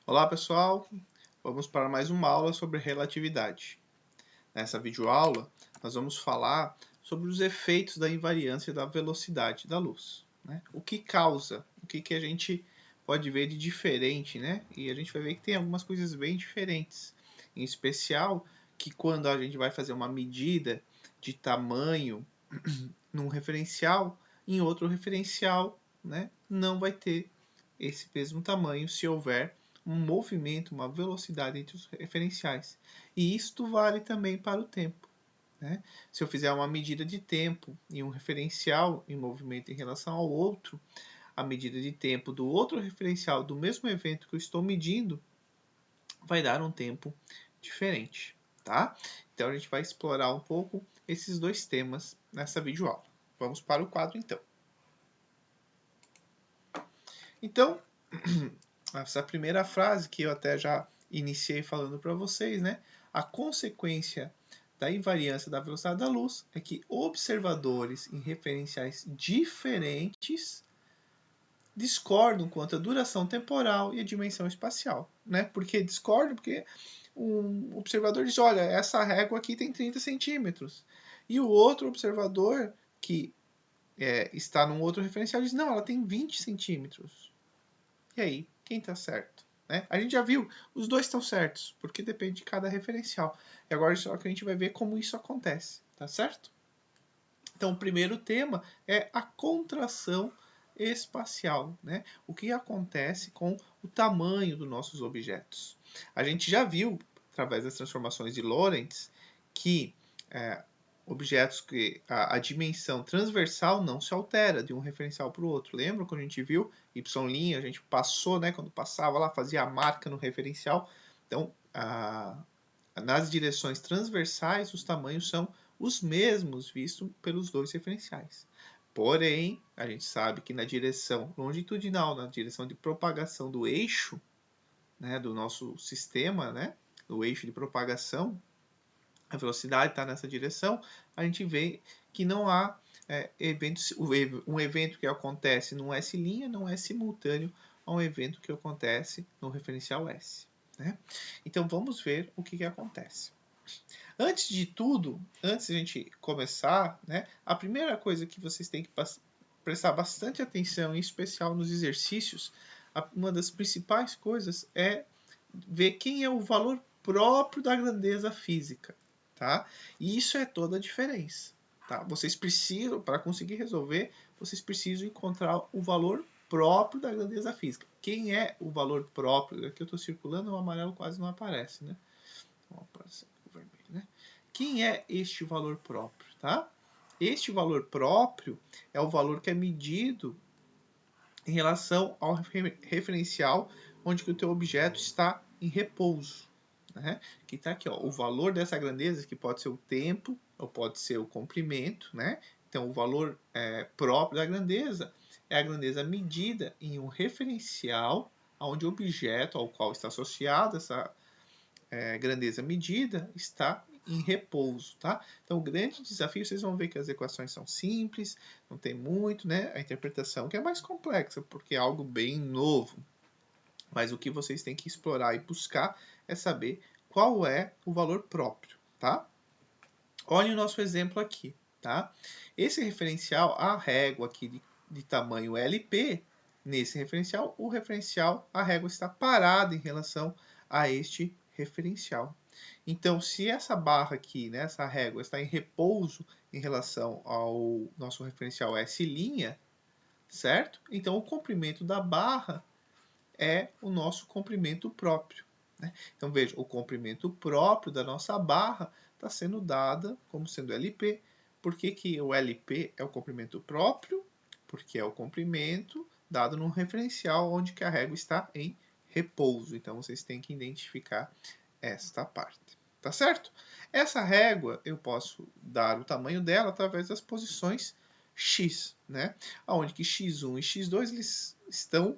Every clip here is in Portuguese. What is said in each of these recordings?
Olá pessoal, vamos para mais uma aula sobre relatividade. Nessa videoaula, nós vamos falar sobre os efeitos da invariância da velocidade da luz. O que causa, o que a gente pode ver de diferente, né? E a gente vai ver que tem algumas coisas bem diferentes. Em especial, que quando a gente vai fazer uma medida de tamanho num referencial, em outro referencial, né, não vai ter esse mesmo tamanho se houver um movimento, uma velocidade entre os referenciais. E isto vale também para o tempo. Né? Se eu fizer uma medida de tempo em um referencial em movimento em relação ao outro, a medida de tempo do outro referencial do mesmo evento que eu estou medindo vai dar um tempo diferente. Tá? Então a gente vai explorar um pouco esses dois temas nessa videoaula. Vamos para o quadro então. Então, essa primeira frase que eu até já iniciei falando para vocês, né? A consequência da invariância da velocidade da luz é que observadores em referenciais diferentes discordam quanto à duração temporal e a dimensão espacial, né? Por que discordam? Porque um observador diz, olha, essa régua aqui tem 30 centímetros. E o outro observador que está num outro referencial diz, não, ela tem 20 centímetros. E aí, quem está certo? Né? A gente já viu, os dois estão certos, porque depende de cada referencial. E agora só que a gente vai ver como isso acontece, tá certo? Então, o primeiro tema é a contração espacial, né? O que acontece com o tamanho dos nossos objetos. A gente já viu, através das transformações de Lorentz, que objetos que a dimensão transversal não se altera de um referencial para o outro. Lembra quando a gente viu y', a gente passou, né, quando passava lá, fazia a marca no referencial. Então, nas direções transversais, os tamanhos são os mesmos vistos pelos dois referenciais. Porém, a gente sabe que na direção longitudinal, na direção de propagação do eixo, né, do nosso sistema, né, do eixo de propagação, a velocidade está nessa direção, a gente vê que não há um evento que acontece no S' não é simultâneo a um evento que acontece no referencial S. Né? Então vamos ver o que acontece. Antes de tudo, antes de a gente começar, né, a primeira coisa que vocês têm que prestar bastante atenção, em especial nos exercícios, uma das principais coisas é ver quem é o valor próprio da grandeza física. Tá? E isso é toda a diferença. Tá? Vocês precisam, para conseguir resolver, vocês precisam encontrar o valor próprio da grandeza física. Quem é o valor próprio? Aqui eu estou circulando, o amarelo quase não aparece, né? Então, aparece o vermelho, né? Quem é este valor próprio? Tá? Este valor próprio é o valor que é medido em relação ao referencial onde que o teu objeto está em repouso. Né? Que está aqui, ó, o valor dessa grandeza, que pode ser o tempo ou pode ser o comprimento. Né? Então, o valor próprio da grandeza é a grandeza medida em um referencial onde o objeto ao qual está associado essa grandeza medida está em repouso, tá? Então, o grande desafio, vocês vão ver que as equações são simples, não tem muito, né? A interpretação que é mais complexa, porque é algo bem novo. Mas o que vocês têm que explorar e buscar é saber qual é o valor próprio, tá? Olhem o nosso exemplo aqui, tá? Esse referencial, a régua aqui de tamanho LP, nesse referencial, a régua está parada em relação a este referencial. Então, se essa barra aqui, né, essa régua, está em repouso em relação ao nosso referencial S', certo? Então, o comprimento da barra é o nosso comprimento próprio. Né? Então, veja, o comprimento próprio da nossa barra está sendo dada como sendo LP. Por que o LP é o comprimento próprio? Porque é o comprimento dado num referencial onde que a régua está em repouso. Então, vocês têm que identificar esta parte. Tá certo? Essa régua, eu posso dar o tamanho dela através das posições x, né? Onde que x1 e x2 eles estão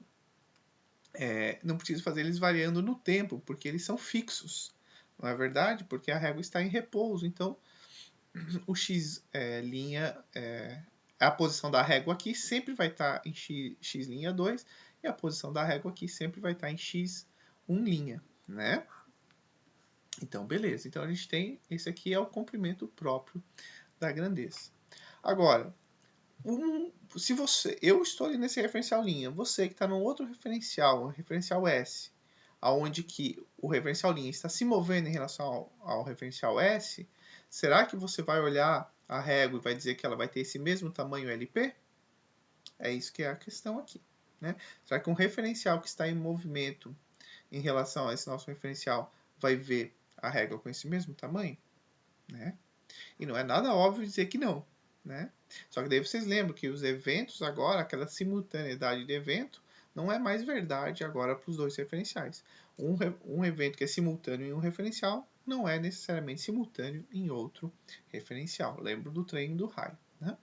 não preciso fazer eles variando no tempo, porque eles são fixos. Não é verdade? Porque a régua está em repouso. Então, o x a posição da régua aqui sempre vai estar em x'2 e a posição da régua aqui sempre vai estar em x1 1', né? Então, beleza. Então, a gente tem, esse aqui é o comprimento próprio da grandeza. Agora, se você, eu estou ali nesse referencial linha, você que está no outro referencial, o referencial S, aonde que o referencial linha está se movendo em relação ao referencial S, será que você vai olhar a régua e vai dizer que ela vai ter esse mesmo tamanho LP? É isso que é a questão aqui, né? Será que um referencial que está em movimento em relação a esse nosso referencial vai ver a régua com esse mesmo tamanho? Né? E não é nada óbvio dizer que não, né? Só que daí vocês lembram que os eventos agora, aquela simultaneidade de evento, não é mais verdade agora para os dois referenciais. Um evento que é simultâneo em um referencial não é necessariamente simultâneo em outro referencial. Lembro do treino do raio, né?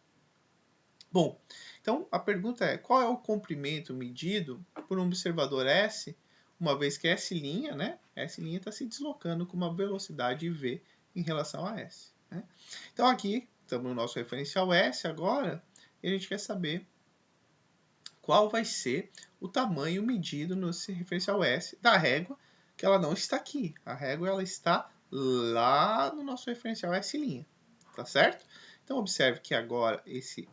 Bom, então a pergunta é, qual é o comprimento medido por um observador S, uma vez que S', né? S' está se deslocando com uma velocidade v em relação a S. Né? Então aqui estamos no nosso referencial S agora, e a gente quer saber qual vai ser o tamanho medido nesse referencial S da régua, que ela não está aqui. A régua ela está lá no nosso referencial S', tá certo? Então observe que agora esse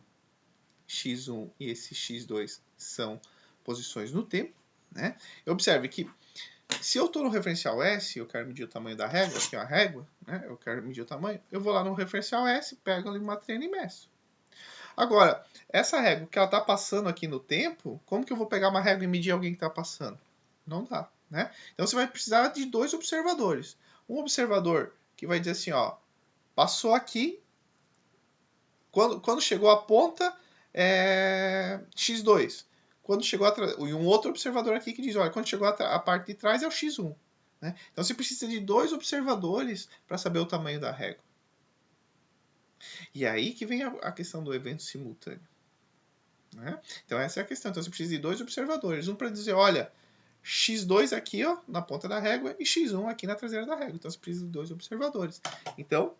x1 e esse x2 são posições no tempo, né? Observe que se eu estou no referencial S, eu quero medir o tamanho da régua, aqui é a régua, né? Eu quero medir o tamanho, eu vou lá no referencial S, pego ali uma trena e meço. Agora, essa régua que ela está passando aqui no tempo, como que eu vou pegar uma régua e medir alguém que está passando? Não dá, né? Então você vai precisar de dois observadores. Um observador que vai dizer assim, ó, passou aqui, quando chegou a ponta, x2. Quando chegou e um outro observador aqui que diz, olha, quando chegou a parte de trás é o x1. Né? Então você precisa de dois observadores para saber o tamanho da régua. E aí que vem a questão do evento simultâneo. Né? Então essa é a questão. Então você precisa de dois observadores. Um para dizer, olha, x2 aqui ó, na ponta da régua e x1 aqui na traseira da régua. Então você precisa de dois observadores. Então,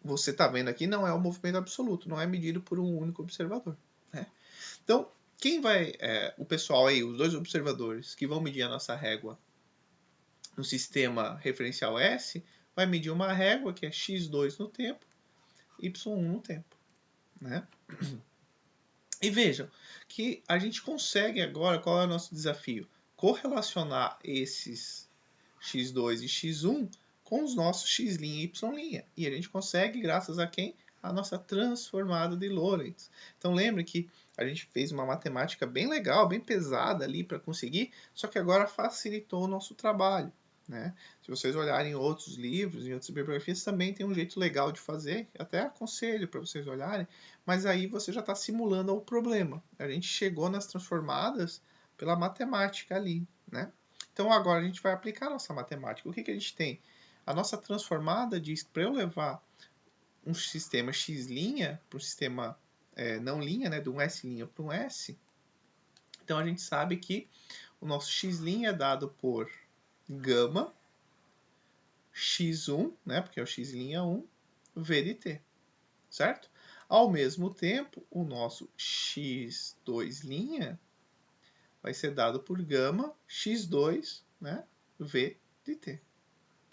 você está vendo aqui, não é um movimento absoluto, não é medido por um único observador. Né? Então, quem vai, o pessoal aí, os dois observadores que vão medir a nossa régua no sistema referencial S, vai medir uma régua que é x2 no tempo, y1 no tempo. Né? E vejam que a gente consegue agora, qual é o nosso desafio? Correlacionar esses x2 e x1 com os nossos x' e y'. E a gente consegue graças a quem? A nossa transformada de Lorentz. Então lembre que a gente fez uma matemática bem legal, bem pesada ali para conseguir, só que agora facilitou o nosso trabalho. Né? Se vocês olharem outros livros e outras bibliografias, também tem um jeito legal de fazer, até aconselho para vocês olharem, mas aí você já está simulando o problema. A gente chegou nas transformadas pela matemática ali. Né? Então agora a gente vai aplicar a nossa matemática. O que, que a gente tem? A nossa transformada diz que para eu levar um sistema x' para um sistema não linha, né, de um S' para um S, então a gente sabe que o nosso x' é dado por gama x1, né, porque é o x' 1, v de t, certo? Ao mesmo tempo, o nosso x2' vai ser dado por gama x2, né, v de t,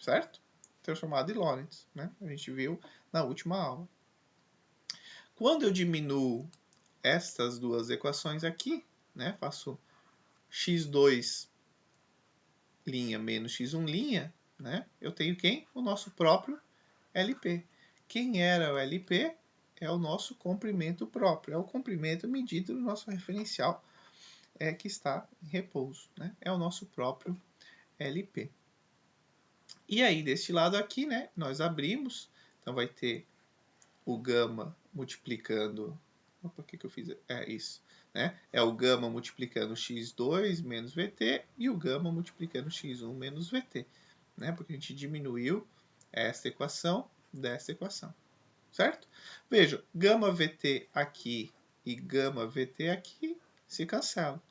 certo? Transformado em Lorentz, né? A gente viu na última aula. Quando eu diminuo estas duas equações aqui, né, faço x2' menos x1', né, eu tenho quem? O nosso próprio LP. Quem era o LP? É o nosso comprimento próprio, é o comprimento medido no nosso referencial que está em repouso, né? É o nosso próprio LP. E aí, deste lado aqui, né, nós abrimos, então vai ter o gama multiplicando... Opa, o que eu fiz? É isso. Né? É o gama multiplicando x2 menos vt e o gama multiplicando x1 menos vt. Né? Porque a gente diminuiu esta equação desta equação. Certo? Veja, gama vt aqui e gama vt aqui se cancelam.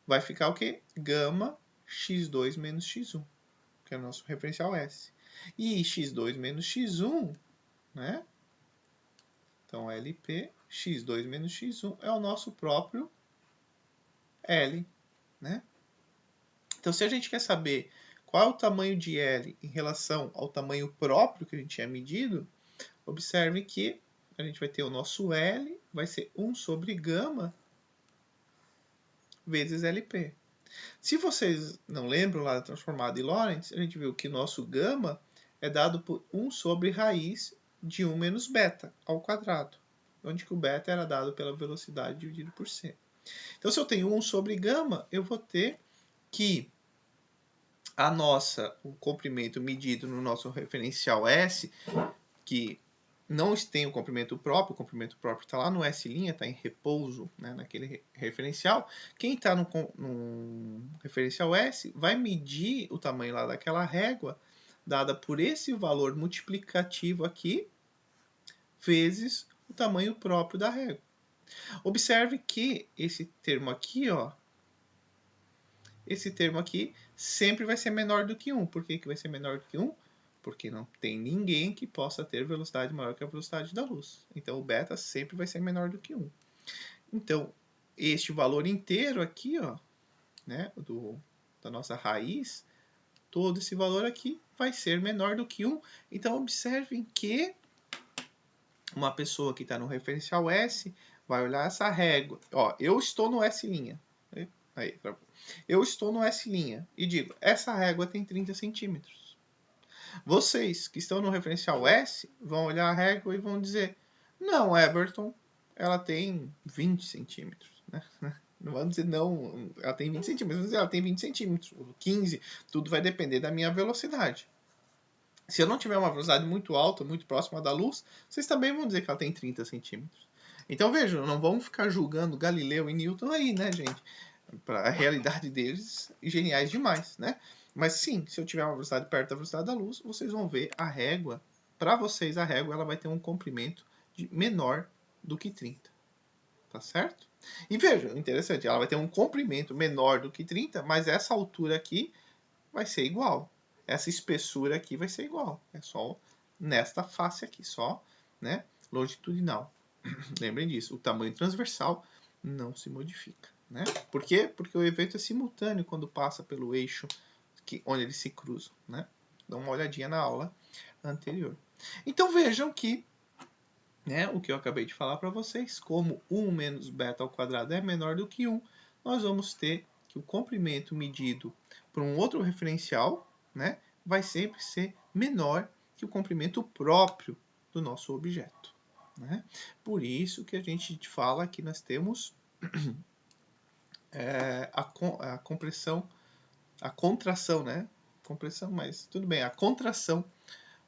Vai ficar o quê? Gama x2 menos x1. Que é o nosso referencial S. E x2 menos x1, né? Então, LP, x2 menos x1 é o nosso próprio L, né? Então, se a gente quer saber qual é o tamanho de L em relação ao tamanho próprio que a gente tinha medido, observe que a gente vai ter o nosso L, vai ser 1 sobre gama vezes LP. Se vocês não lembram lá da transformada de Lorentz, a gente viu que nosso gama é dado por 1 sobre raiz de 1 menos beta ao quadrado, onde que o beta era dado pela velocidade dividido por c. Então, se eu tenho 1 sobre gama, eu vou ter que o comprimento medido no nosso referencial S, que não tem o comprimento próprio está lá no S', está em repouso, né, naquele referencial. Quem está no referencial S vai medir o tamanho lá daquela régua, dada por esse valor multiplicativo aqui, vezes o tamanho próprio da régua. Observe que esse termo aqui, ó, esse termo aqui sempre vai ser menor do que 1. Por que vai ser menor do que 1? Porque não tem ninguém que possa ter velocidade maior que a velocidade da luz. Então, o beta sempre vai ser menor do que 1. Então, este valor inteiro aqui, ó, né, da nossa raiz, todo esse valor aqui vai ser menor do que 1. Então, observem que uma pessoa que está no referencial S vai olhar essa régua. Ó, eu estou no S'. Aí, eu estou no S' e digo, essa régua tem 30 centímetros. Vocês que estão no referencial S vão olhar a régua e vão dizer, não, Everton, ela tem 20 centímetros. Né? Não vamos dizer, não, ela tem 20 centímetros, vamos dizer, ela tem 20 centímetros, 15, tudo vai depender da minha velocidade. Se eu não tiver uma velocidade muito alta, muito próxima da luz, vocês também vão dizer que ela tem 30 centímetros. Então, vejam, não vamos ficar julgando Galileu e Newton aí, né, gente? Para a realidade deles, geniais demais, né? Mas sim, se eu tiver uma velocidade perto da velocidade da luz, vocês vão ver a régua. Para vocês, a régua ela vai ter um comprimento menor do que 30. Tá certo? E vejam, interessante, ela vai ter um comprimento menor do que 30, mas essa altura aqui vai ser igual. Essa espessura aqui vai ser igual. É só nesta face aqui, só, né, longitudinal. Lembrem disso, o tamanho transversal não se modifica. Né? Por quê? Porque o evento é simultâneo quando passa pelo eixo onde eles se cruzam. Né? Dá uma olhadinha na aula anterior. Então vejam que, né, o que eu acabei de falar para vocês, como 1 menos beta ao quadrado é menor do que 1, nós vamos ter que o comprimento medido por um outro referencial, né, vai sempre ser menor que o comprimento próprio do nosso objeto. Né? Por isso que a gente fala que nós temos a compressão, a contração, né? Compressão, mas tudo bem, a contração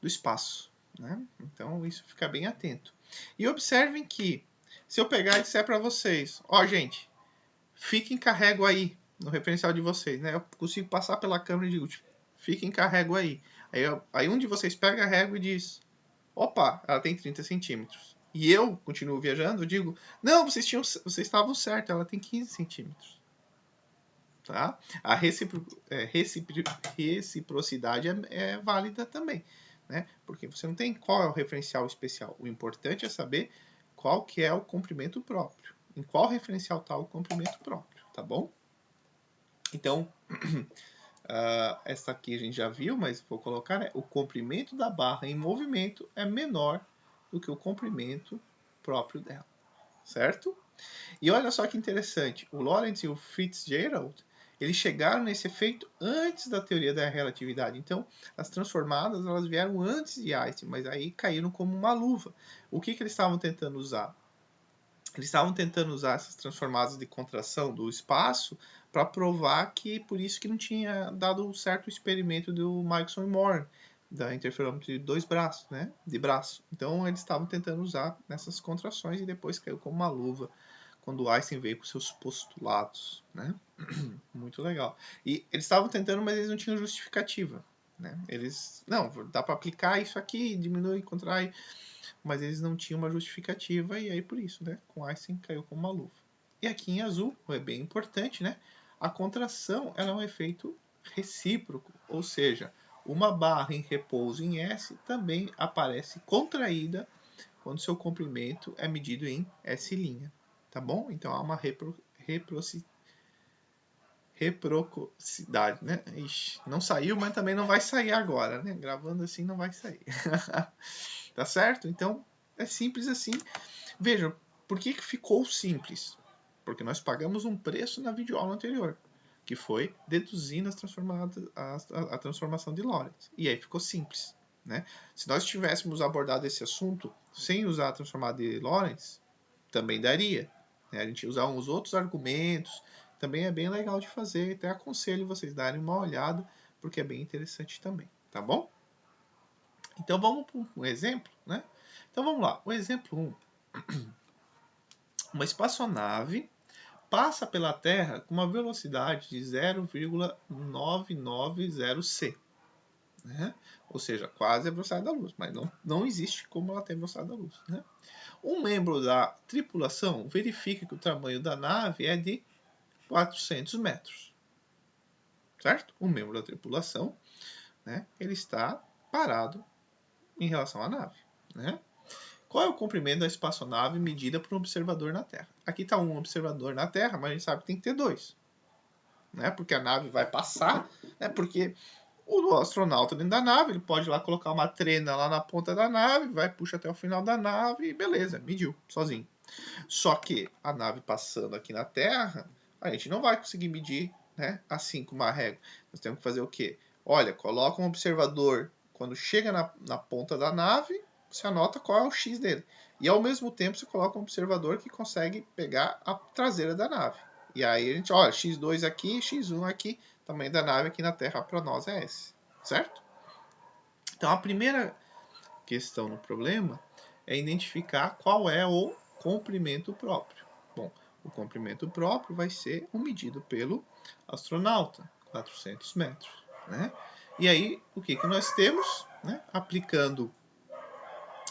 do espaço. Né? Então, isso fica bem atento. E observem que, se eu pegar e disser para vocês, ó, gente, fiquem carrego aí, no referencial de vocês, né? Eu consigo passar pela câmera e digo, fiquem carrego aí. Aí um de vocês pega a régua e diz, opa, ela tem 30 centímetros. E eu continuo viajando, eu digo, não, vocês estavam certos, ela tem 15 centímetros. Tá? A reciprocidade é válida também, né? Porque você não tem qual é o referencial especial. O importante é saber qual que é o comprimento próprio. Em qual referencial está o comprimento próprio, tá bom? Então, essa aqui a gente já viu, mas vou colocar, né? O comprimento da barra em movimento é menor do que o comprimento próprio dela, certo? E olha só que interessante, o Lorentz e o Fitzgerald, eles chegaram nesse efeito antes da teoria da relatividade. Então, as transformadas elas vieram antes de Einstein, mas aí caíram como uma luva. O que eles estavam tentando usar? Eles estavam tentando usar essas transformadas de contração do espaço para provar que por isso que não tinha dado certo o experimento do Michelson e Moore, da interferômetro de dois braços, né? De braço. Então eles estavam tentando usar nessas contrações e depois caiu como uma luva quando Einstein veio com seus postulados, né? Muito legal. E eles estavam tentando, mas eles não tinham justificativa, né? Eles, não, dá para aplicar isso aqui, diminui, contrai, mas eles não tinham uma justificativa e aí por isso, né? Com Einstein caiu como uma luva. E aqui em azul, é bem importante, né? A contração ela é um efeito recíproco, ou seja, uma barra em repouso em S também aparece contraída quando seu comprimento é medido em S'. Tá bom? Então há uma reciprocidade, né? Ixi, não saiu, mas também não vai sair agora, né? Gravando assim não vai sair. Tá certo? Então, é simples assim. Vejam, por que ficou simples? Porque nós pagamos um preço na videoaula anterior, que foi deduzindo a transformação de Lorentz. E aí ficou simples, né? Se nós tivéssemos abordado esse assunto sem usar a transformada de Lorentz, também daria, né? A gente usar uns outros argumentos, também é bem legal de fazer. Até aconselho vocês darem uma olhada, porque é bem interessante também, tá bom? Então vamos para um exemplo, né? Então vamos lá. O exemplo 1. Uma espaçonave passa pela Terra com uma velocidade de 0,990 né? Ou seja, quase a velocidade da luz, mas não existe como ela ter a velocidade da luz, né? Um membro da tripulação verifica que o tamanho da nave é de 400 metros, certo? Um membro da tripulação, né, ele está parado em relação à nave, né? Qual é o comprimento da espaçonave medida por um observador na Terra? Aqui está um observador na Terra, mas a gente sabe que tem que ter dois, né? Porque a nave vai passar, né? Porque o astronauta dentro da nave, ele pode ir lá colocar uma trena lá na ponta da nave, vai, puxa até o final da nave e beleza, mediu, sozinho. Só que a nave passando aqui na Terra, a gente não vai conseguir medir, né, assim com uma régua. Nós temos que fazer o quê? Olha, coloca um observador quando chega na ponta da nave, você anota qual é o X dele. E ao mesmo tempo você coloca um observador que consegue pegar a traseira da nave. E aí a gente, olha, X2 aqui, X1 aqui, tamanho da nave aqui na Terra para nós é esse, certo? Então a primeira questão no problema é identificar qual é o comprimento próprio. Bom, o comprimento próprio vai ser o medido pelo astronauta, 400 metros, né? E aí, o que nós temos? Né? Aplicando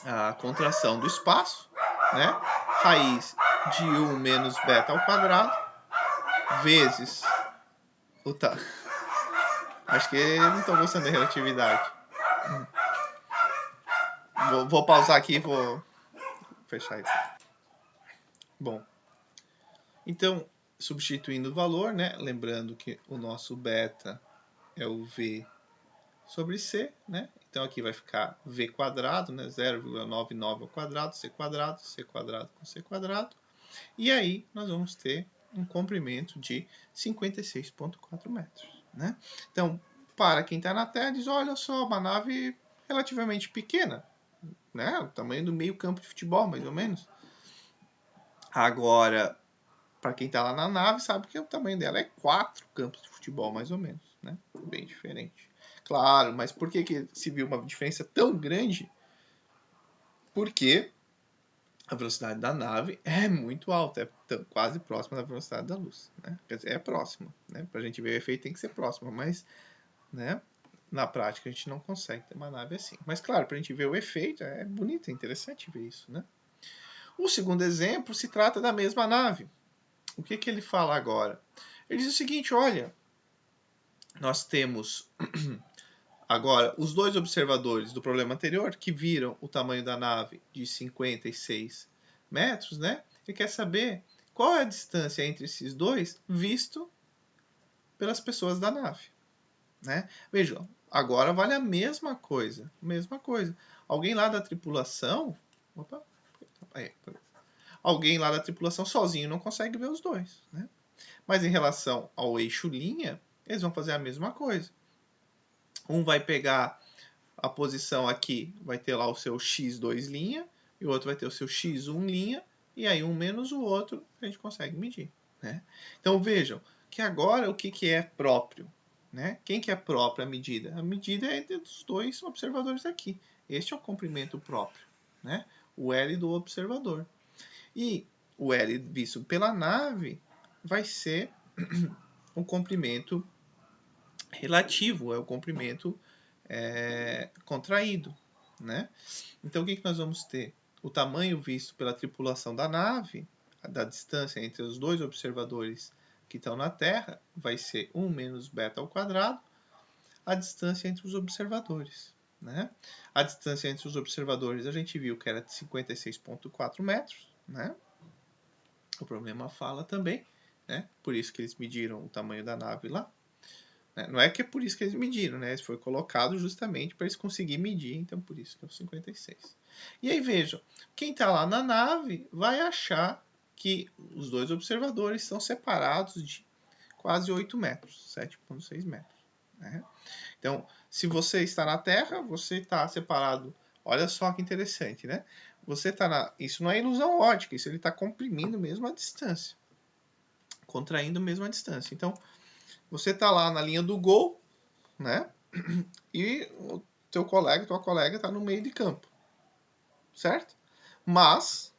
a contração do espaço, né? Raiz de 1 menos beta ao quadrado, vezes o tá. Acho que não estou gostando da relatividade. Vou pausar aqui e vou fechar isso. Bom, então, substituindo o valor, né? Lembrando que o nosso beta é o V sobre C, né? Então aqui vai ficar V quadrado, né? 0,99 ao quadrado, C quadrado com C quadrado. E aí nós vamos ter um comprimento de 56,4 metros, né? Então, para quem está na Terra, diz, olha só, uma nave relativamente pequena, né? O tamanho do meio campo de futebol, mais ou menos. Agora, para quem está lá na nave, sabe que o tamanho dela é 4 campos de futebol, mais ou menos, né? Bem diferente. Claro, mas por que se viu uma diferença tão grande? Porque a velocidade da nave é muito alta, é quase próxima da velocidade da luz, né? Quer dizer, é próxima, né? Para a gente ver o efeito tem que ser próxima, mas, né? Na prática a gente não consegue ter uma nave assim. Mas claro, para a gente ver o efeito é bonito, é interessante ver isso, né? O segundo exemplo se trata da mesma nave. O que ele fala agora? Ele diz o seguinte, olha, nós temos agora os dois observadores do problema anterior que viram o tamanho da nave de 56 metros, né? Ele quer saber qual é a distância entre esses dois visto pelas pessoas da nave, né? Vejam, agora vale a mesma coisa, Alguém lá da tripulação, alguém lá da tripulação sozinho não consegue ver os dois, né? Mas em relação ao eixo linha, eles vão fazer a mesma coisa. Um vai pegar a posição aqui, vai ter lá o seu x2 linha, e o outro vai ter o seu x1 linha, e aí um menos o outro a gente consegue medir, né? Então vejam que agora o que é próprio, né? Quem que é própria a medida? A medida é entre os dois observadores aqui. Este é o comprimento próprio, né? O L do observador. E o L visto pela nave vai ser um comprimento relativo, é o comprimento contraído, né? Então o que nós vamos ter? O tamanho visto pela tripulação da nave, da distância entre os dois observadores que estão na Terra, vai ser 1 menos beta ao quadrado, a distância entre os observadores, né? A distância entre os observadores a gente viu que era de 56,4 metros, né? O problema fala também né? Por isso que eles mediram o tamanho da nave lá. Né? Não é que é por isso que eles mediram, né? Isso foi colocado justamente para eles conseguirem medir, então por isso que é o 56. E aí vejam, quem está lá na nave vai achar que os dois observadores estão separados de quase 8 metros, 7,6 metros. Né? Então, se você está na Terra, você está separado. Olha só que interessante, né? Você está na. Isso não é ilusão ótica, isso ele está comprimindo mesmo a distância, contraindo mesmo a distância. Então, você está lá na linha do gol, né? E o teu colega, tua colega está no meio de campo, certo? Mas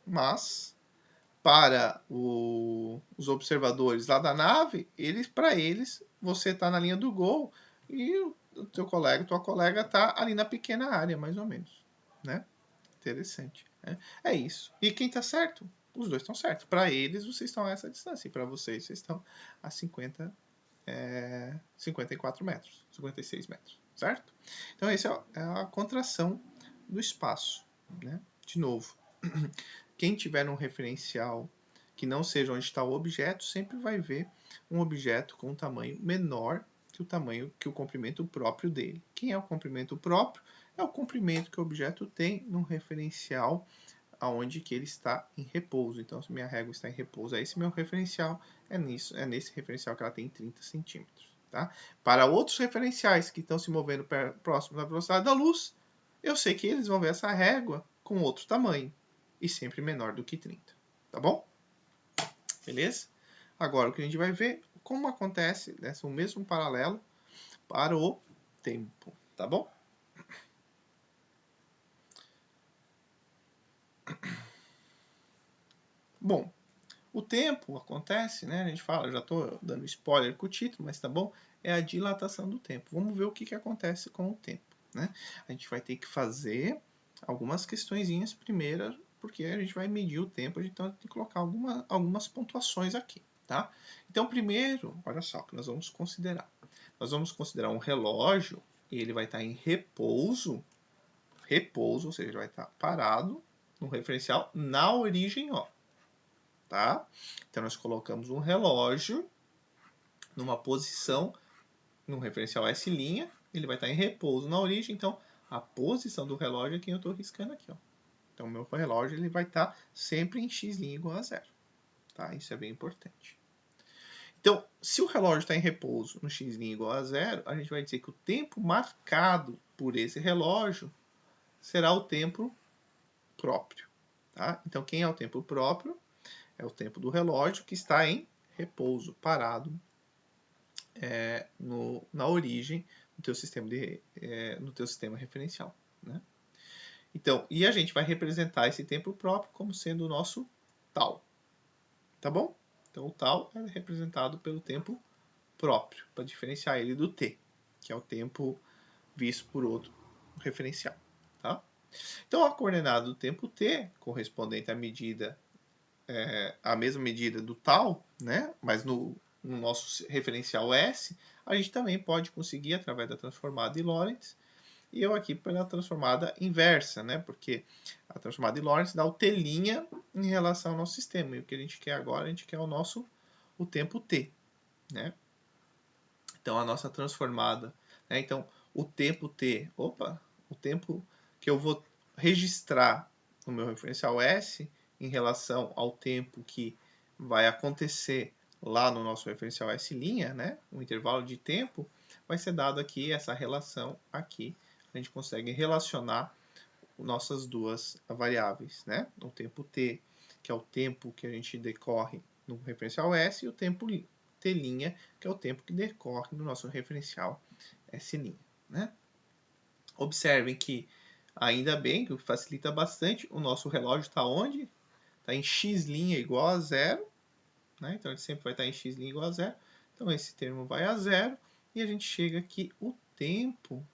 para os observadores lá da nave, para eles, você está na linha do gol e o teu colega, tua colega está ali na pequena área, mais ou menos, né? Interessante. Né? É isso. E quem está certo? Os dois estão certos. Para eles, vocês estão a essa distância. E para vocês, vocês estão a 54 metros, 56 metros, certo? Então, essa é a contração do espaço, né? De novo, quem tiver um referencial que não seja onde está o objeto, sempre vai ver um objeto com um tamanho menor que o tamanho, que o comprimento próprio dele. Quem é o comprimento próprio? É o comprimento que o objeto tem num referencial aonde que ele está em repouso. Então, se minha régua está em repouso, é esse meu referencial, é nesse referencial que ela tem 30 centímetros. Tá? Para outros referenciais que estão se movendo próximo da velocidade da luz, eu sei que eles vão ver essa régua com outro tamanho e sempre menor do que 30. Tá bom? Beleza? Agora, o que a gente vai ver, como acontece o mesmo paralelo para o tempo. Tá bom? Bom, o tempo acontece, né? A gente fala, já estou dando spoiler com o título, mas tá bom? É a dilatação do tempo. Vamos ver o que acontece com o tempo, né? A gente vai ter que fazer algumas questõezinhas primeiro, porque a gente vai medir o tempo, então tem que colocar algumas pontuações aqui, tá? Então, primeiro, olha só o que nós vamos considerar. Nós vamos considerar um relógio, e ele vai estar em repouso, ou seja, ele vai estar parado no referencial na origem, ó. Tá? Então, nós colocamos um relógio numa posição, no referencial S', ele vai estar em repouso na origem, então a posição do relógio é quem eu estou riscando aqui. Ó. Então, o meu relógio ele vai estar sempre em x' igual a zero. Tá? Isso é bem importante. Então, se o relógio está em repouso no x' igual a zero, a gente vai dizer que o tempo marcado por esse relógio será o tempo próprio. Tá? Então, quem é o tempo próprio? É o tempo do relógio que está em repouso, parado na origem do teu sistema, no teu sistema referencial. Né? Então, e a gente vai representar esse tempo próprio como sendo o nosso tal. Tá bom? Então, o tal é representado pelo tempo próprio, para diferenciar ele do t, que é o tempo visto por outro referencial. Tá? Então, a coordenada do tempo t, correspondente à medida a mesma medida do tal, né? Mas no nosso referencial S, a gente também pode conseguir através da transformada de Lorentz, e eu aqui pela transformada inversa, né? Porque a transformada de Lorentz dá o t' em relação ao nosso sistema, e o que a gente quer agora, a gente quer o tempo t, né? Então, a nossa transformada, né? Então, o tempo t, o tempo que eu vou registrar no meu referencial S, em relação ao tempo que vai acontecer lá no nosso referencial S', né? O intervalo de tempo vai ser dado aqui, essa relação aqui. A gente consegue relacionar nossas duas variáveis, né? O tempo t, que é o tempo que a gente decorre no referencial S, e o tempo t', que é o tempo que decorre no nosso referencial S', né? Observem que, ainda bem, que facilita bastante, o nosso relógio está onde? Está em x' igual a zero, né? Então ele sempre vai estar em x' igual a zero. Então esse termo vai a zero e a gente chega aqui, o tempo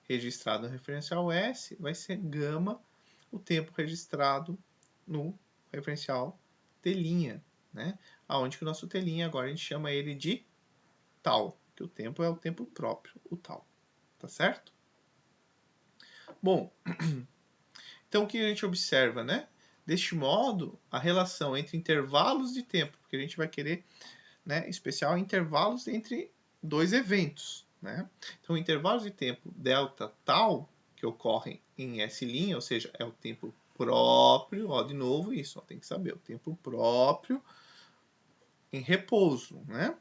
registrado no referencial S vai ser gama, o tempo registrado no referencial T', né? Aonde que o nosso T' agora a gente chama ele de tal, que o tempo é o tempo próprio, o tal, tá certo? Bom, então o que a gente observa, né? Deste modo, a relação entre intervalos de tempo, porque a gente vai querer né, especial intervalos entre dois eventos, né? Então, intervalos de tempo delta tal, que ocorrem em S', ou seja, é o tempo próprio, ó, de novo isso, ó, tem que saber, o tempo próprio em repouso, né?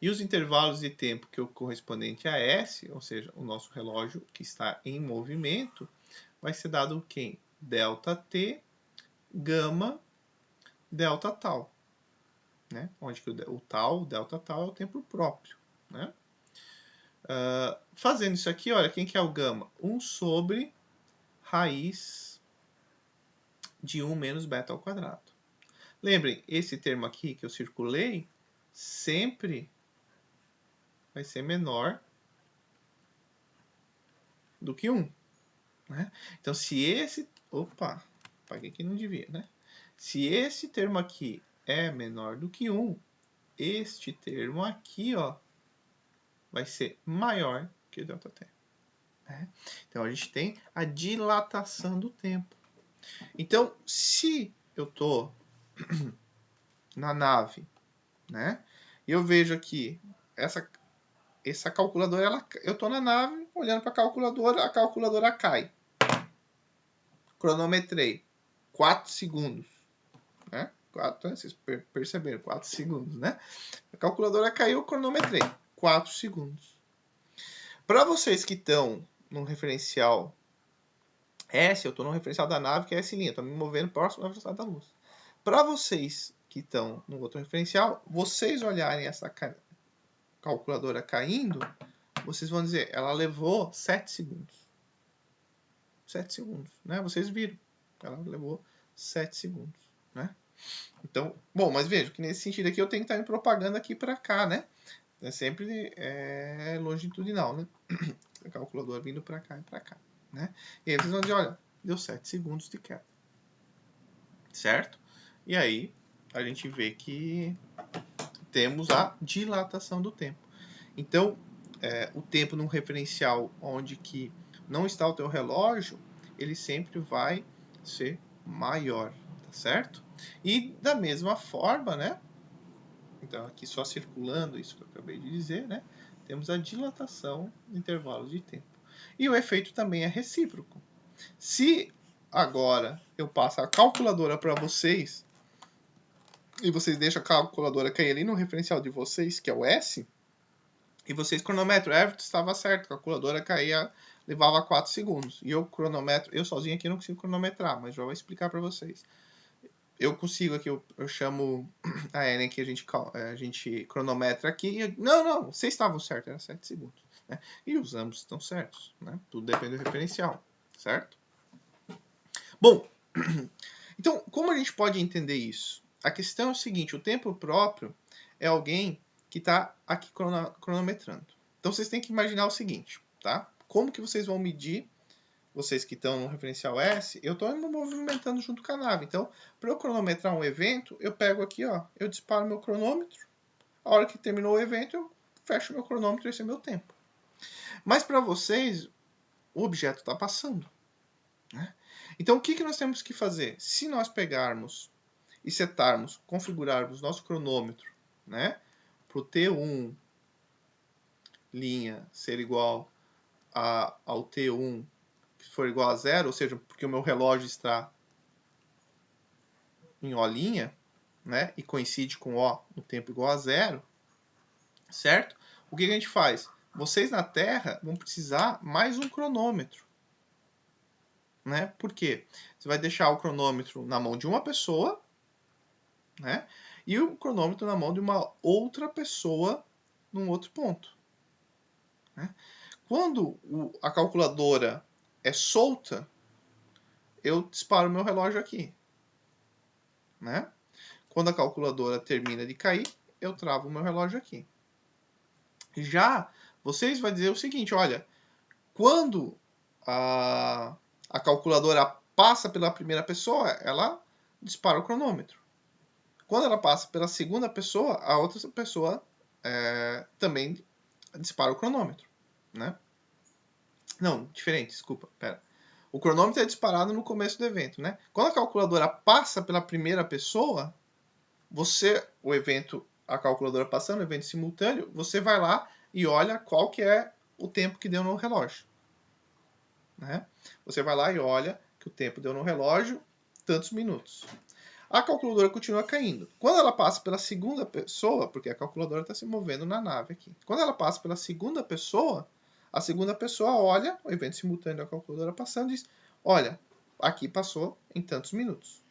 E os intervalos de tempo que é o correspondente a S, ou seja, o nosso relógio que está em movimento, vai ser dado quem? Delta T, gama, delta tal. Né? Onde que o tal, o delta tal, é o tempo próprio. Né? Fazendo isso aqui, olha, quem que é o gama? 1 sobre raiz de 1 menos beta ao quadrado. Lembrem, esse termo aqui que eu circulei sempre vai ser menor do que 1. Né? Então, se esse... Opa, paguei que não devia, né? Se esse termo aqui é menor do que 1, este termo aqui, ó, vai ser maior que o ΔT. Né? Então, a gente tem a dilatação do tempo. Então, se eu estou na nave, né, e eu vejo aqui essa calculadora, eu estou na nave, olhando para a calculadora cai. Cronometrei 4 segundos. Né? Vocês perceberam, 4 segundos, né? A calculadora caiu, eu cronometrei 4 segundos. Para vocês que estão no referencial S, eu estou no referencial da nave, que é S', estou me movendo próximo da velocidade da luz. Para vocês que estão no outro referencial, vocês olharem essa calculadora caindo, vocês vão dizer, ela levou 7 segundos. 7 segundos, né? Vocês viram, ela levou 7 segundos, né? Então, bom, mas veja que nesse sentido aqui eu tenho que estar me propagando aqui para cá, né? É sempre longitudinal, né? A calculadora vindo para cá e para cá, né? E aí vocês vão dizer, olha, deu 7 segundos de queda. Certo? E aí a gente vê que temos a dilatação do tempo. Então, o tempo num referencial onde que não está o teu relógio, ele sempre vai ser maior, tá certo? E da mesma forma, né? Então, aqui só circulando isso que eu acabei de dizer, né? Temos a dilatação de intervalos de tempo. E o efeito também é recíproco. Se agora eu passo a calculadora para vocês e vocês deixam a calculadora cair ali no referencial de vocês, que é o S, e vocês cronometram, Everton estava certo, a calculadora caía, levava 4 segundos. E eu cronometro, eu sozinho aqui não consigo cronometrar, mas já vou explicar para vocês. Eu consigo aqui, eu chamo a Ellen que a gente cronometra aqui. E, não, vocês estavam certos, era 7 segundos. Né? E os ambos estão certos. Né? Tudo depende do referencial, certo? Bom, então, como a gente pode entender isso? A questão é o seguinte, o tempo próprio é alguém que está aqui cronometrando. Então, vocês têm que imaginar o seguinte, tá? Como que vocês vão medir, vocês que estão no referencial S, eu estou me movimentando junto com a nave. Então, para eu cronometrar um evento, eu pego aqui, ó, eu disparo meu cronômetro, a hora que terminou o evento, eu fecho meu cronômetro, esse é meu tempo. Mas para vocês, o objeto está passando. Né? Então, o que nós temos que fazer? Se nós pegarmos e setarmos, configurarmos nosso cronômetro, né, para o T1 linha ser igual ao T1 que for igual a 0, ou seja, porque o meu relógio está em O linha, né, e coincide com O no tempo igual a 0, certo? O que a gente faz? Vocês na Terra vão precisar mais um cronômetro. Né? Por quê? Você vai deixar o cronômetro na mão de uma pessoa, né? E o cronômetro na mão de uma outra pessoa num outro ponto. Né? Quando a calculadora é solta, eu disparo o meu relógio aqui. Né? Quando a calculadora termina de cair, eu travo o meu relógio aqui. Já vocês vão dizer o seguinte, olha, quando a calculadora passa pela primeira pessoa, ela dispara o cronômetro. Quando ela passa pela segunda pessoa, a outra pessoa também dispara o cronômetro. Né? Não, diferente, desculpa, pera. O cronômetro é disparado no começo do evento. Né? Quando a calculadora passa pela primeira pessoa, o evento a calculadora passando, evento simultâneo, você vai lá e olha qual que é o tempo que deu no relógio. Né? Você vai lá e olha que o tempo deu no relógio tantos minutos. A calculadora continua caindo. Quando ela passa pela segunda pessoa, porque a calculadora está se movendo na nave aqui. Quando ela passa pela segunda pessoa, a segunda pessoa olha o evento simultâneo da calculadora passando e diz: olha, aqui passou em tantos minutos.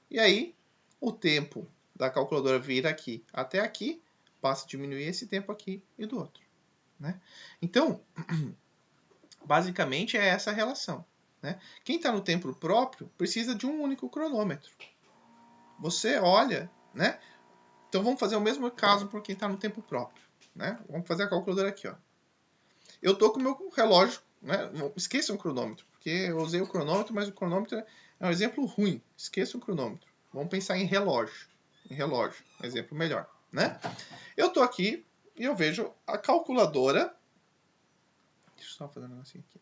E aí, o tempo da calculadora vir aqui até aqui, passa a diminuir esse tempo aqui e do outro. Né? Então, basicamente é essa a relação. Né? Quem está no tempo próprio precisa de um único cronômetro. Você olha, né? Então vamos fazer o mesmo caso para quem está no tempo próprio. Né? Vamos fazer a calculadora aqui. Ó. Eu estou com o meu relógio. Né? Esqueça o cronômetro, porque eu usei o cronômetro, mas o cronômetro é um exemplo ruim. Esqueça o cronômetro. Vamos pensar em relógio. Em relógio, um exemplo melhor. Né? Eu estou aqui e eu vejo a calculadora. Deixa eu só fazer um negocinho aqui.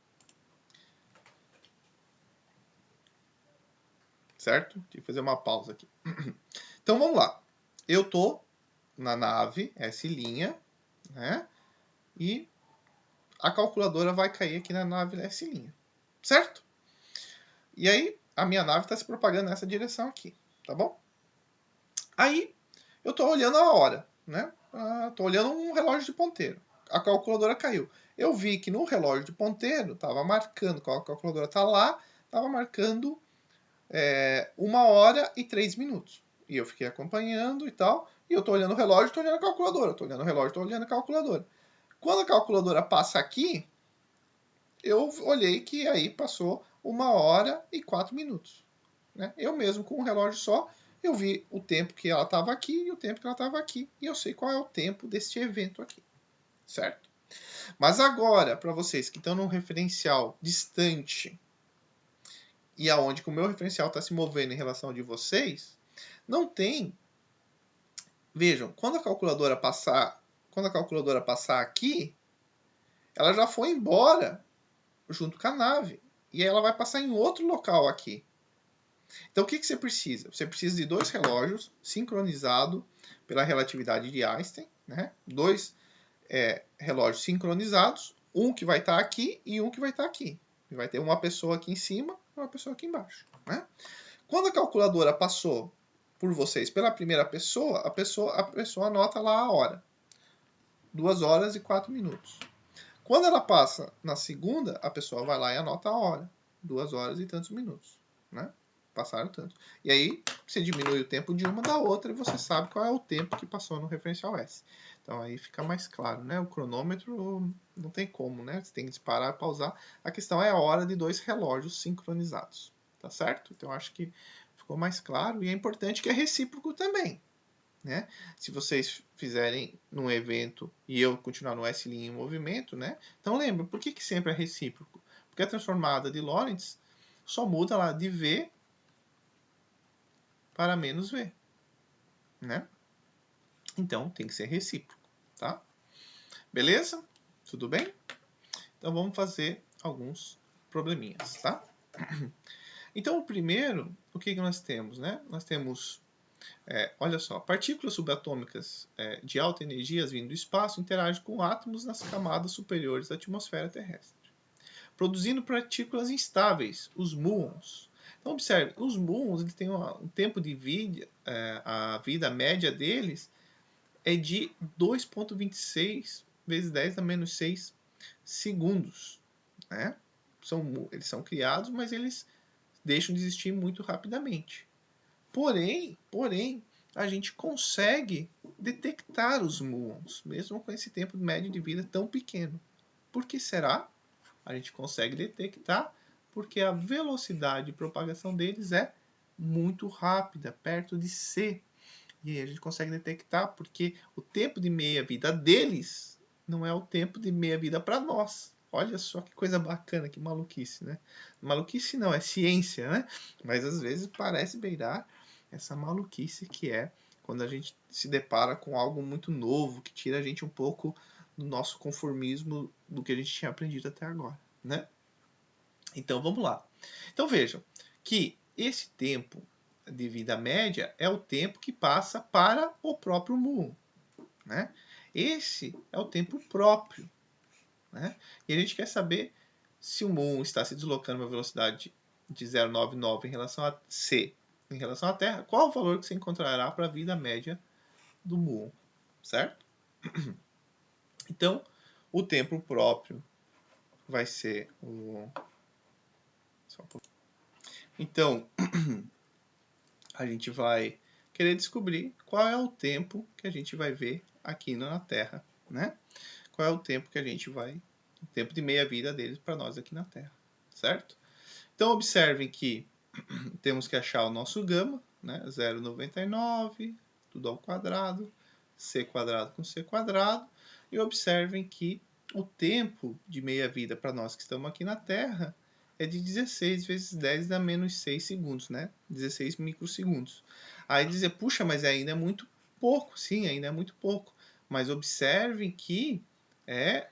Certo? Tive que fazer uma pausa aqui. Então vamos lá. Eu estou na nave S', né? E a calculadora vai cair aqui na nave S', certo? E aí a minha nave está se propagando nessa direção aqui, tá bom? Aí eu estou olhando a hora, né? Estou olhando um relógio de ponteiro. A calculadora caiu. Eu vi que no relógio de ponteiro estava marcando, quando a calculadora está lá, estava marcando 1h03. E eu fiquei acompanhando e tal. E eu estou olhando o relógio, estou olhando a calculadora. Estou olhando o relógio, estou olhando a calculadora. Quando a calculadora passa aqui, eu olhei que aí passou 1h04. Né? Eu mesmo, com um relógio só, eu vi o tempo que ela estava aqui e o tempo que ela estava aqui. E eu sei qual é o tempo deste evento aqui. Certo? Mas agora, para vocês que estão num referencial distante e aonde que o meu referencial está se movendo em relação ao de vocês, não tem. Vejam, quando a calculadora passar aqui, ela já foi embora junto com a nave. E aí ela vai passar em outro local aqui. Então o que você precisa? Você precisa de dois relógios sincronizados pela relatividade de Einstein, né? Dois relógios sincronizados, um que vai estar aqui e um que vai estar aqui. E vai ter uma pessoa aqui em cima e uma pessoa aqui embaixo. Né? Quando a calculadora passou por vocês pela primeira pessoa, a pessoa anota lá a hora. 2h04. Quando ela passa na segunda, a pessoa vai lá e anota a hora. 2h e tantos minutos. Né? Passaram tanto. E aí, você diminui o tempo de uma da outra e você sabe qual é o tempo que passou no referencial S. Então aí fica mais claro, né? O cronômetro não tem como, né? Você tem que disparar, pausar. A questão é a hora de dois relógios sincronizados. Tá certo? Então acho que ficou mais claro. E é importante que é recíproco também. Né? Se vocês fizerem num evento e eu continuar no S' em movimento, né? Então lembra, por que sempre é recíproco? Porque a transformada de Lorentz só muda lá de V para menos V. Né? Então tem que ser recíproco. Tá? Beleza? Tudo bem? Então vamos fazer alguns probleminhas. Tá? Então o primeiro, o que nós temos? Né? Nós temos olha só, partículas subatômicas de alta energia vindo do espaço interagem com átomos nas camadas superiores da atmosfera terrestre, produzindo partículas instáveis, os muons. Então, observe, os muons eles têm um tempo de vida, a vida média deles é de 2,26 vezes 10 a menos 6 segundos. Né? Eles são criados, mas eles deixam de existir muito rapidamente. Porém, a gente consegue detectar os muons, mesmo com esse tempo médio de vida tão pequeno. Por que será? A gente consegue detectar porque a velocidade de propagação deles é muito rápida, perto de c. E a gente consegue detectar porque o tempo de meia-vida deles não é o tempo de meia-vida para nós. Olha só que coisa bacana, que maluquice, né? Maluquice não, é ciência, né? Mas às vezes parece beirar essa maluquice que é quando a gente se depara com algo muito novo, que tira a gente um pouco do nosso conformismo do que a gente tinha aprendido até agora, né? Então vamos lá. Então vejam que esse tempo de vida média é o tempo que passa para o próprio muon. né? Esse é o tempo próprio, né? E a gente quer saber se o muon está se deslocando a uma velocidade de 0,99 em relação a c, em relação à Terra, qual o valor que você encontrará para a vida média do muon, certo? Então, o tempo próprio vai ser o... Então, a gente vai querer descobrir qual é o tempo que a gente vai ver aqui na Terra, né? Qual é o tempo que a gente vai... O tempo de meia-vida deles para nós aqui na Terra, certo? Então, observem que temos que achar o nosso gama, né? 0,99, tudo ao quadrado, c quadrado com c quadrado. E observem que o tempo de meia-vida para nós que estamos aqui na Terra é de 16 vezes 10 dá menos 6 segundos, né? 16 microsegundos. Aí dizer, puxa, mas ainda é muito pouco. Sim, ainda é muito pouco. Mas observem que é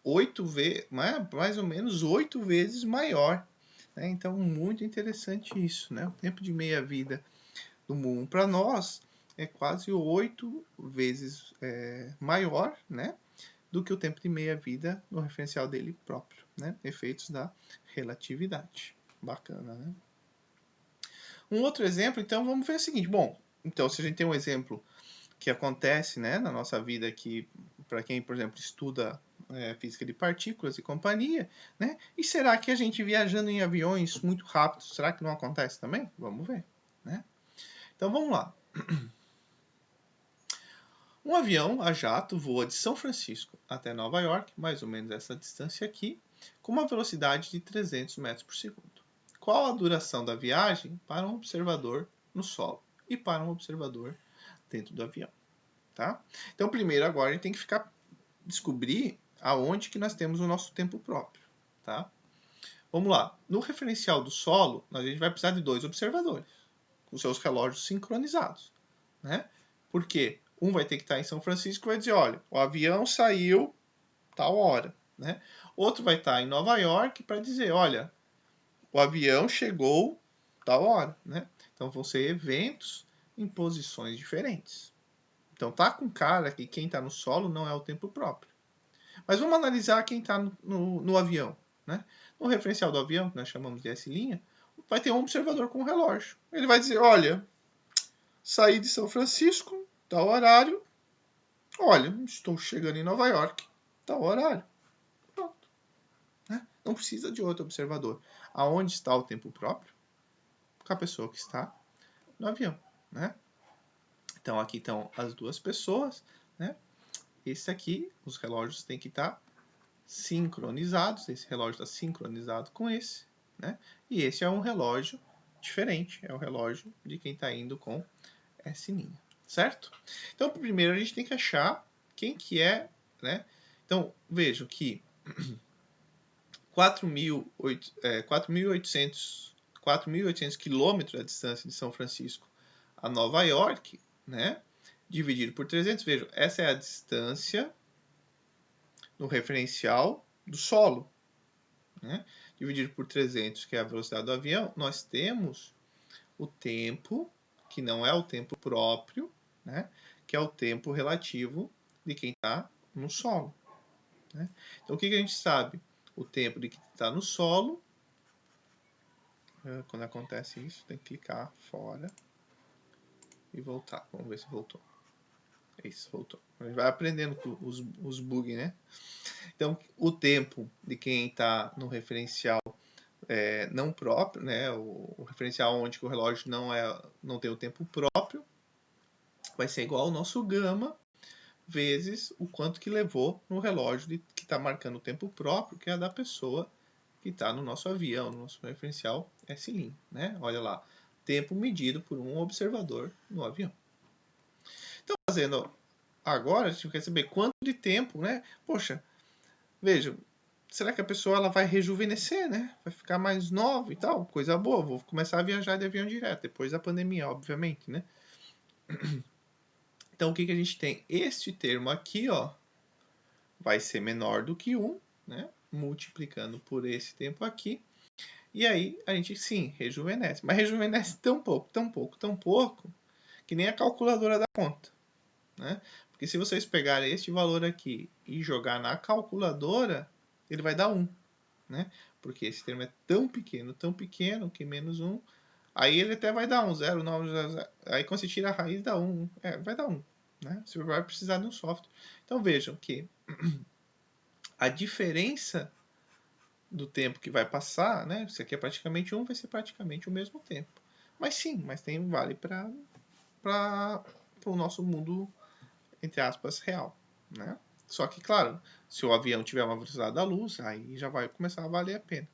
8 vezes, mais ou menos 8 vezes maior. Né? Então, muito interessante isso. Né? O tempo de meia-vida do muon para nós é quase 8 vezes maior, né? Do que o tempo de meia-vida no referencial dele próprio, né? Efeitos da relatividade. Bacana, né? Um outro exemplo, então, vamos ver o seguinte. Bom, então, se a gente tem um exemplo que acontece, né, na nossa vida aqui, para quem, por exemplo, estuda física de partículas e companhia, né? E será que a gente viajando em aviões muito rápidos, será que não acontece também? Vamos ver, né? Então, vamos lá. Um avião a jato voa de São Francisco até Nova York, mais ou menos essa distância aqui, com uma velocidade de 300 metros por segundo. Qual a duração da viagem para um observador no solo e para um observador dentro do avião? Tá? Então, primeiro agora a gente tem que descobrir aonde que nós temos o nosso tempo próprio. Tá? Vamos lá. No referencial do solo, a gente vai precisar de 2 observadores, com seus relógios sincronizados. Né? Por quê? Um vai ter que estar em São Francisco e vai dizer, olha, o avião saiu tal hora. Né? Outro vai estar em Nova York para dizer, olha, o avião chegou tal hora. Né? Então vão ser eventos em posições diferentes. Então tá com cara que quem está no solo não é o tempo próprio. Mas vamos analisar quem está no avião. Né? No referencial do avião, que nós chamamos de S', vai ter um observador com um relógio. Ele vai dizer, olha, saí de São Francisco, tal horário. Olha, estou chegando em Nova York, tal horário. Pronto. Né? Não precisa de outro observador. Aonde está o tempo próprio? Com a pessoa que está no avião. Né? Então, aqui estão as duas pessoas. Né? Esse aqui, os relógios têm que estar sincronizados. Esse relógio está sincronizado com esse. Né? E esse é um relógio diferente. É o relógio de quem está indo com S'. Certo? Então, primeiro a gente tem que achar quem que é, né? Então, vejam que 4.800 quilômetros a distância de São Francisco a Nova York, né? Dividido por 300, vejam, essa é a distância no referencial do solo, né? Dividido por 300, que é a velocidade do avião, nós temos o tempo, que não é o tempo próprio, né? Que é o tempo relativo de quem está no solo. Né? Então, o que a gente sabe? O tempo de quem está no solo, quando acontece isso, tem que clicar fora e voltar. Vamos ver se voltou. Isso, voltou. A gente vai aprendendo com os bugs, né? Então, o tempo de quem está no referencial não próprio, né? O referencial onde o relógio não tem o tempo próprio, vai ser igual ao nosso gama vezes o quanto que levou no relógio que está marcando o tempo próprio, que é a da pessoa que está no nosso avião, no nosso referencial S', né? Olha lá, tempo medido por um observador no avião. Então, fazendo agora, a gente quer saber quanto de tempo, né? Poxa, vejam, será que a pessoa ela vai rejuvenescer, né? Vai ficar mais nova e tal? Coisa boa, vou começar a viajar de avião direto, depois da pandemia, obviamente, né? Então, o que a gente tem? Este termo aqui, ó, vai ser menor do que 1, né? Multiplicando por esse tempo aqui. E aí, a gente, sim, rejuvenesce. Mas rejuvenesce tão pouco, tão pouco, tão pouco, que nem a calculadora dá conta. né? Porque se vocês pegarem este valor aqui e jogar na calculadora, ele vai dar 1, né? Porque esse termo é tão pequeno, que menos 1, aí ele até vai dar 1, 0, 9, 0, 0. Aí quando você tira a raiz, dá 1. Vai dar 1, né? Você vai precisar de um software. Então vejam que a diferença do tempo que vai passar, né? Isso aqui é praticamente 1, vai ser praticamente o mesmo tempo. Mas sim, vale para o nosso mundo, entre aspas, real, né? Só que, claro, se o avião tiver uma velocidade da luz, aí já vai começar a valer a pena,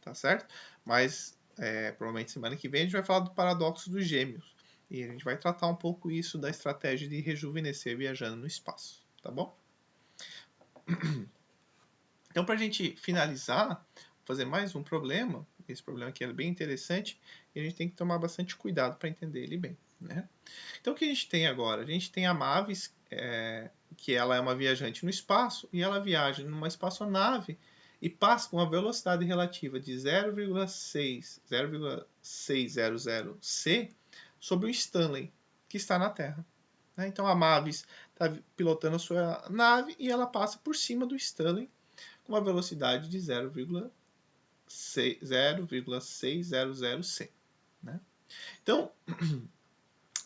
tá certo? Mas, provavelmente semana que vem a gente vai falar do paradoxo dos gêmeos. E a gente vai tratar um pouco isso da estratégia de rejuvenescer viajando no espaço, tá bom? Então, para a gente finalizar, fazer mais um problema, esse problema aqui é bem interessante, e a gente tem que tomar bastante cuidado para entender ele bem, né? Então, o que a gente tem agora? A gente tem a Mavis, que ela é uma viajante no espaço, e ela viaja numa espaçonave e passa com uma velocidade relativa de 0,600 C sobre o Stanley, que está na Terra. Então, a Mavis está pilotando a sua nave e ela passa por cima do Stanley com uma velocidade de 0,600 C. Né? Então,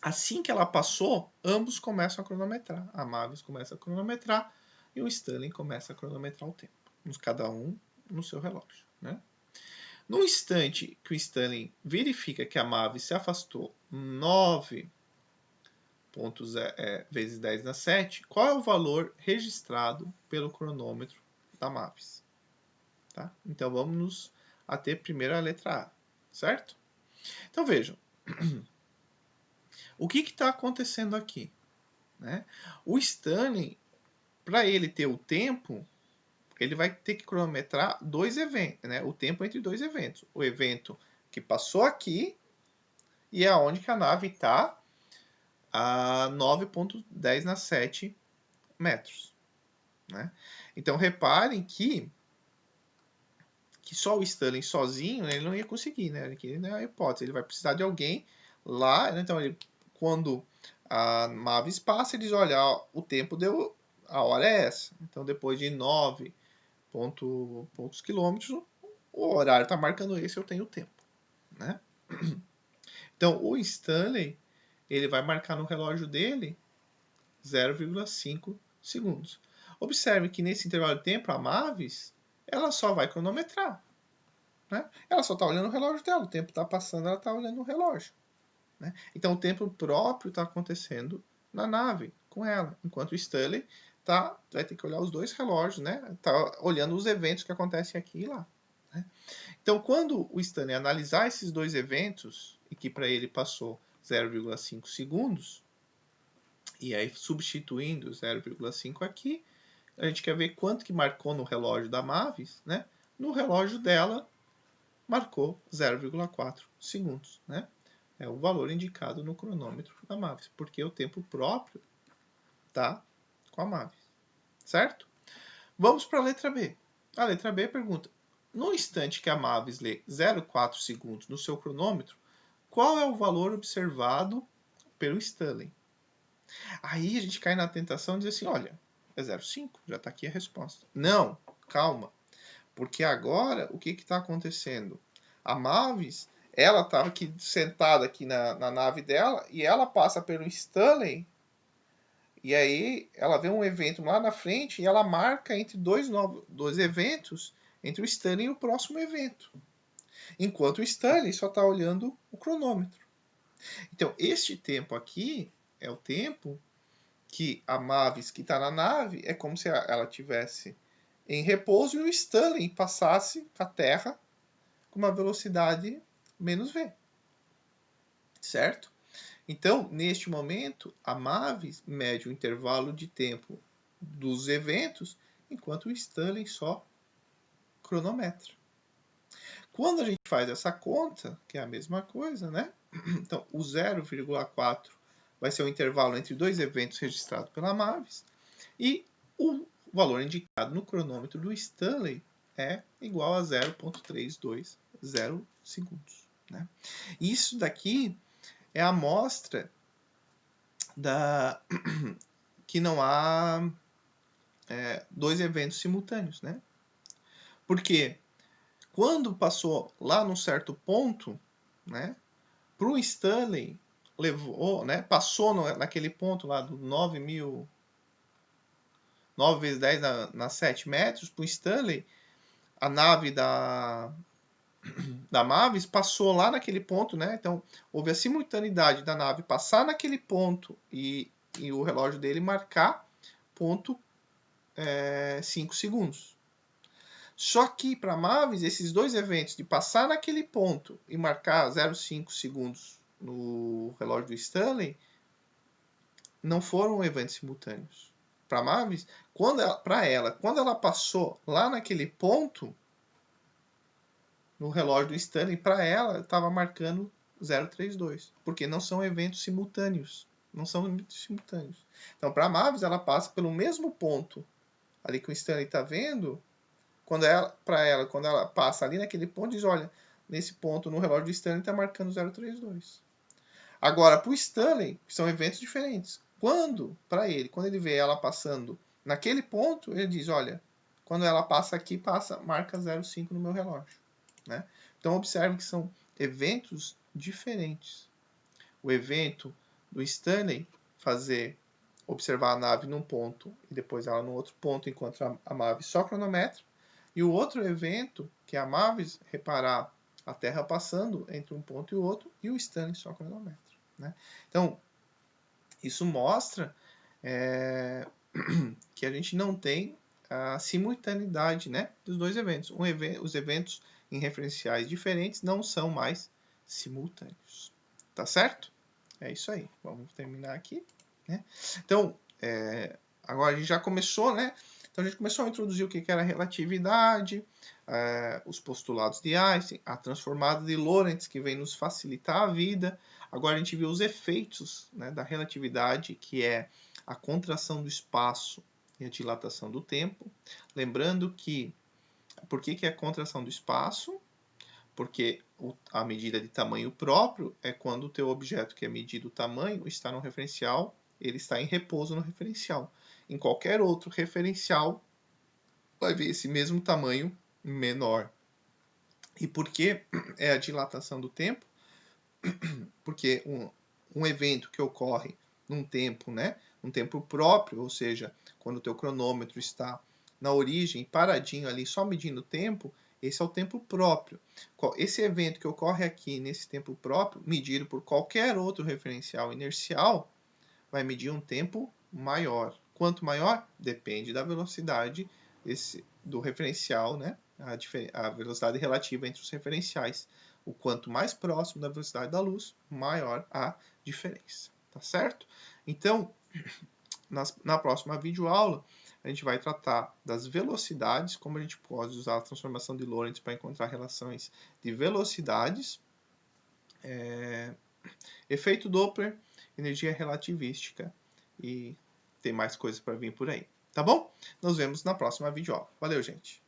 assim que ela passou, ambos começam a cronometrar. A Mavis começa a cronometrar e o Stanley começa a cronometrar o tempo. Cada um no seu relógio. Né? No instante que o Stanley verifica que a Mavis se afastou 9 vezes 10 na 7, qual é o valor registrado pelo cronômetro da Mavis? Tá? Então vamos nos ater primeiro à letra A, certo? Então vejam, o que está acontecendo aqui? Né? O Stanley, para ele ter o tempo, ele vai ter que cronometrar dois eventos, né? O tempo entre dois eventos. O evento que passou aqui e aonde que a nave está a 9,10 na 7 metros. Né? Então reparem que só o Stanley sozinho, né, ele não ia conseguir, né? Aqui não é a hipótese, ele vai precisar de alguém lá, né? Então quando a Mavis passa, eles olham, o tempo deu, a hora é essa. Então depois de 9 pontos quilômetros, o horário está marcando esse, eu tenho tempo, né? Então o Stanley, ele vai marcar no relógio dele 0,5 segundos. Observe que nesse intervalo de tempo, a Mavis, ela só vai cronometrar. Né? Ela só está olhando o relógio dela, o tempo está passando, ela está olhando o relógio. Né? Então o tempo próprio está acontecendo na nave com ela, enquanto o Stanley vai ter que olhar os dois relógios, né? Tá olhando os eventos que acontecem aqui e lá. Né? Então quando o Stanley analisar esses dois eventos, e que para ele passou 0,5 segundos, e aí substituindo 0,5 aqui, a gente quer ver quanto que marcou no relógio da Mavis, né? No relógio dela, marcou 0,4 segundos. Né? É o valor indicado no cronômetro da Mavis, porque o tempo próprio está com a Mavis. Certo? Vamos para a letra B. A letra B pergunta, no instante que a Mavis lê 0,4 segundos no seu cronômetro, qual é o valor observado pelo Stanley? Aí a gente cai na tentação de dizer assim, olha, é 0,5, já está aqui a resposta. Não, calma, porque agora o que está acontecendo? A Mavis, ela estava aqui sentada aqui na nave dela e ela passa pelo Stanley e aí ela vê um evento lá na frente e ela marca entre dois eventos, entre o Stanley e o próximo evento. Enquanto o Stanley só está olhando o cronômetro. Então, este tempo aqui é o tempo que a Mavis que está na nave é como se ela tivesse em repouso e o Stanley passasse a Terra com uma velocidade menos v. Certo? Então, neste momento, a Mavis mede o intervalo de tempo dos eventos, enquanto o Stanley só cronometra. Quando a gente faz essa conta, que é a mesma coisa, né? Então, o 0,4 vai ser o intervalo entre dois eventos registrados pela Mavis, e o valor indicado no cronômetro do Stanley é igual a 0,320 segundos. Né? Isso daqui é a amostra que não há dois eventos simultâneos, né? Porque quando passou lá num certo ponto, né, para o Stanley levou, né, passou naquele ponto lá do 9 vezes 10 na 7 metros, para o Stanley, a nave da Mavis passou lá naquele ponto, né? Então houve a simultaneidade da nave passar naquele ponto e o relógio dele marcar ponto 5 segundos. Só que para Mavis, esses dois eventos de passar naquele ponto e marcar 0,5 segundos no relógio do Stanley não foram eventos simultâneos. Para Mavis, quando ela passou lá naquele ponto no relógio do Stanley, para ela estava marcando 0,32, porque não são eventos simultâneos. Não são eventos simultâneos. Então, para Mavis, ela passa pelo mesmo ponto ali que o Stanley está vendo. Quando ela passa ali naquele ponto, diz, olha, nesse ponto no relógio do Stanley está marcando 0,32. Agora, para o Stanley, são eventos diferentes. Quando ele vê ela passando naquele ponto, ele diz, olha, quando ela passa aqui, marca 0,5 no meu relógio. Né? Então, observe que são eventos diferentes. O evento do Stanley observar a nave num ponto e depois ela no outro ponto enquanto a Mavis só cronometra. E o outro evento, que é a Mavis reparar a Terra passando entre um ponto e o outro, e o Stanley só cronometra. Né? Então, isso mostra que a gente não tem a simultaneidade, né, dos dois eventos. Os eventos em referenciais diferentes não são mais simultâneos. Tá certo? É isso aí. Vamos terminar aqui. Né? Então, agora a gente já começou, né? Então a gente começou a introduzir o que era a relatividade, os postulados de Einstein, a transformada de Lorentz, que vem nos facilitar a vida. Agora a gente viu os efeitos, né, da relatividade, que é a contração do espaço e a dilatação do tempo. Lembrando que, por que é a contração do espaço? Porque a medida de tamanho próprio é quando o teu objeto que é medido o tamanho está no referencial, ele está em repouso no referencial. Em qualquer outro referencial, vai ver esse mesmo tamanho menor. E por que é a dilatação do tempo? Porque um evento que ocorre num tempo, né, um tempo próprio, ou seja, quando o teu cronômetro está na origem, paradinho ali, só medindo o tempo, esse é o tempo próprio. Esse evento que ocorre aqui nesse tempo próprio, medido por qualquer outro referencial inercial, vai medir um tempo maior. Quanto maior? Depende da velocidade do referencial, né? A velocidade relativa entre os referenciais. O quanto mais próximo da velocidade da luz, maior a diferença. Tá certo? Então, na próxima videoaula, a gente vai tratar das velocidades, como a gente pode usar a transformação de Lorentz para encontrar relações de velocidades, efeito Doppler, energia relativística e tem mais coisas para vir por aí. Tá bom? Nos vemos na próxima videoaula. Valeu, gente!